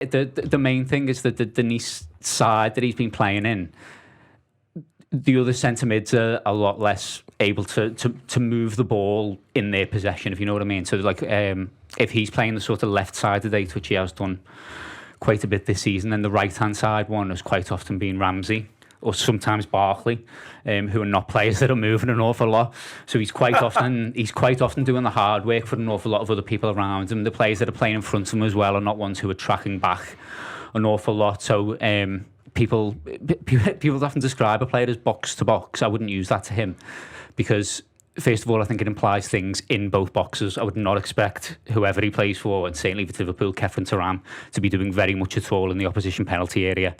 the main thing is that the Nice side that he's been playing in, the other centre mids are a lot less able to move the ball in their possession, if you know what I mean. So like if he's playing the sort of left side of the eight, which he has done quite a bit this season, then the right hand side one has quite often been Ramsey or sometimes Barkley, who are not players that are moving an awful lot. So he's quite often doing the hard work for an awful lot of other people around him. The players that are playing in front of him as well are not ones who are tracking back an awful lot. So people often describe a player as box to box. I wouldn't use that to him because, first of all, I think it implies things in both boxes. I would not expect whoever he plays for, and certainly for Liverpool, Khephren Thuram, to be doing very much at all in the opposition penalty area.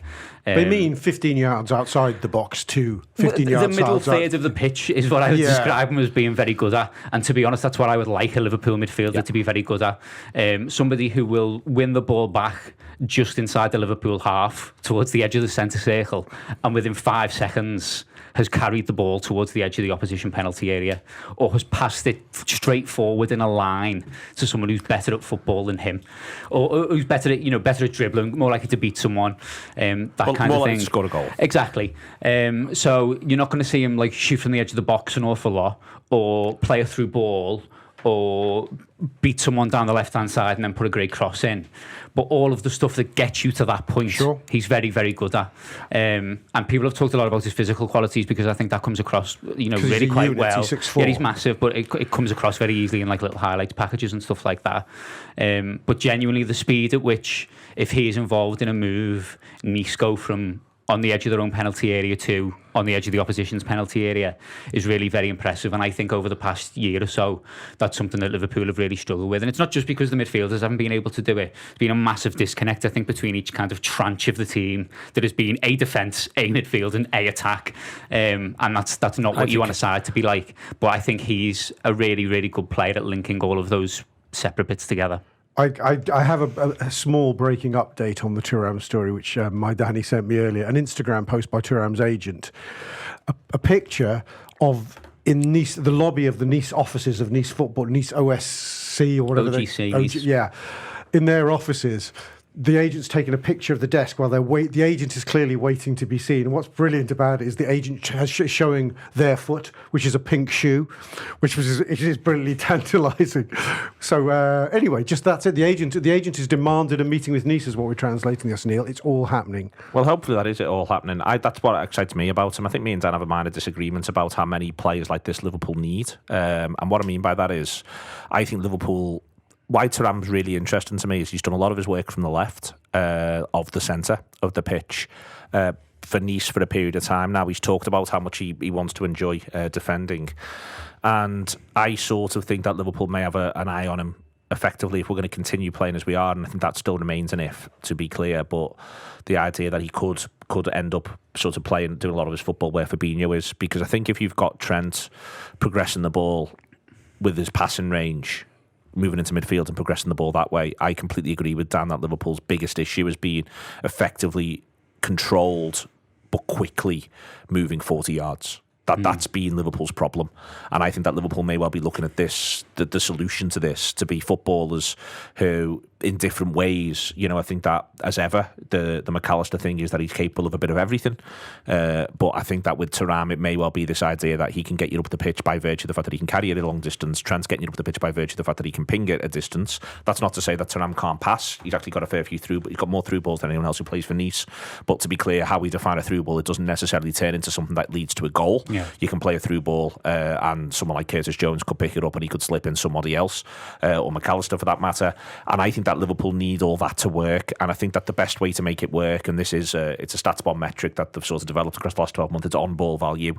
They mean 15 yards outside the box to 15 yards outside. The middle third of the pitch is what I would describe him as being very good at. And to be honest, that's what I would like a Liverpool midfielder to be very good at. Somebody who will win the ball back just inside the Liverpool half towards the edge of the centre circle, and within 5 seconds has carried the ball towards the edge of the opposition penalty area, or has passed it straight forward in a line to someone who's better at football than him, or who's better at dribbling, more likely to beat someone, kind of thing. More likely to score a goal. Exactly. So you're not going to see him like shoot from the edge of the box an awful lot, or play a through ball, or beat someone down the left-hand side and then put a great cross in. But all of the stuff that gets you to that point, he's very, very good at. And people have talked a lot about his physical qualities, because I think that comes across, really quite well. He's 6'4". He's massive, but it comes across very easily in like little highlights packages and stuff like that. But genuinely, the speed at which, if he is involved in a move, Nice go from on the edge of their own penalty area to on the edge of the opposition's penalty area is really very impressive. And I think over the past year or so, that's something that Liverpool have really struggled with. And it's not just because the midfielders haven't been able to do it. There's been a massive disconnect, I think, between each kind of tranche of the team. There has been a defence, a midfield and a attack. And that's not what you want a side to be like. But I think he's a really, really good player at linking all of those separate bits together. I have a small breaking update on the Thuram story, which my Danny sent me earlier. An Instagram post by Thuram's agent. A picture of, in Nice, the lobby of the Nice offices of Nice Football, Nice OSC or whatever. OGC. In their offices. The agent's taking a picture of the desk while the agent is clearly waiting to be seen. And what's brilliant about it is the agent has showing their foot, which is a pink shoe, it is brilliantly tantalising. So anyway, just that's it. The agent has demanded a meeting with Nice, is what we're translating this, Neil. It's all happening. Well, hopefully that is it all happening. That's what excites me about him. I think me and Dan have a minor disagreement about how many players like this Liverpool need. And what I mean by that is, I think Liverpool... Why Thuram's really interesting to me is he's done a lot of his work from the left of the centre of the pitch for Nice for a period of time now. He's talked about how much he wants to enjoy defending. And I sort of think that Liverpool may have an eye on him effectively if we're going to continue playing as we are. And I think that still remains an if, to be clear. But the idea that he could end up sort of playing, doing a lot of his football where Fabinho is. Because I think if you've got Trent progressing the ball with his passing range, moving into midfield and progressing the ball that way, I completely agree with Dan that Liverpool's biggest issue is being effectively controlled but quickly moving 40 yards. That's been Liverpool's problem. And I think that Liverpool may well be looking at this, the solution to this, to be footballers who, in different ways, I think that, as ever, the McAllister thing is that he's capable of a bit of everything. But I think that with Thuram, it may well be this idea that he can get you up the pitch by virtue of the fact that he can carry it a long distance. Trent's getting you up the pitch by virtue of the fact that he can ping it a distance. That's not to say that Thuram can't pass. He's actually got a fair few through, but he's got more through balls than anyone else who plays for Nice. But to be clear, how we define a through ball, it doesn't necessarily turn into something that leads to a goal. Yeah. You can play a through ball and someone like Curtis Jones could pick it up and he could slip in somebody else, or McAllister for that matter. And I think that Liverpool need all that to work, and I think that the best way to make it work, and this is it's a stats bomb metric that they've sort of developed across the last 12 months, it's on ball value,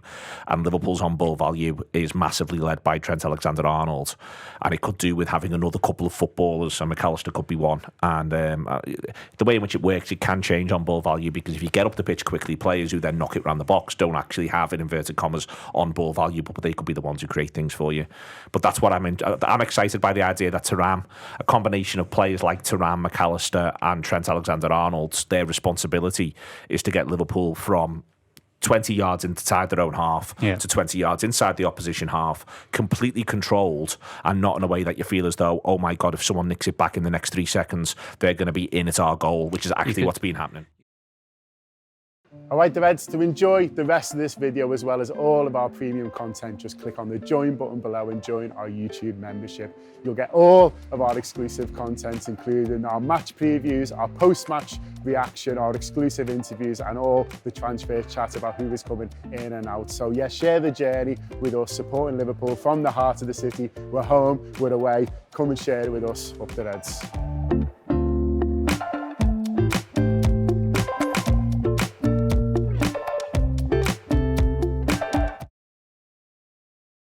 and Liverpool's on ball value is massively led by Trent Alexander-Arnold, and it could do with having another couple of footballers, and McAllister could be one. And the way in which it works, it can change on ball value, because if you get up the pitch quickly, players who then knock it around the box don't actually have, in inverted commas, on ball value, but they could be the ones who create things for you. But that's what I'm excited by, the idea that Thuram, a combination of players like Thuram, McAllister and Trent Alexander-Arnold, their responsibility is to get Liverpool from 20 yards inside their own half to 20 yards inside the opposition half, completely controlled, and not in a way that you feel as though, oh my God, if someone nicks it back in the next 3 seconds, they're going to be in at our goal, which is actually what's been happening. All right, the Reds, to enjoy the rest of this video as well as all of our premium content, just click on the join button below and join our YouTube membership. You'll get all of our exclusive content, including our match previews, our post-match reaction, our exclusive interviews, and all the transfer chat about who is coming in and out. So yeah, share the journey with us, supporting Liverpool from the heart of the city. We're home, we're away. Come and share it with us. Up the Reds.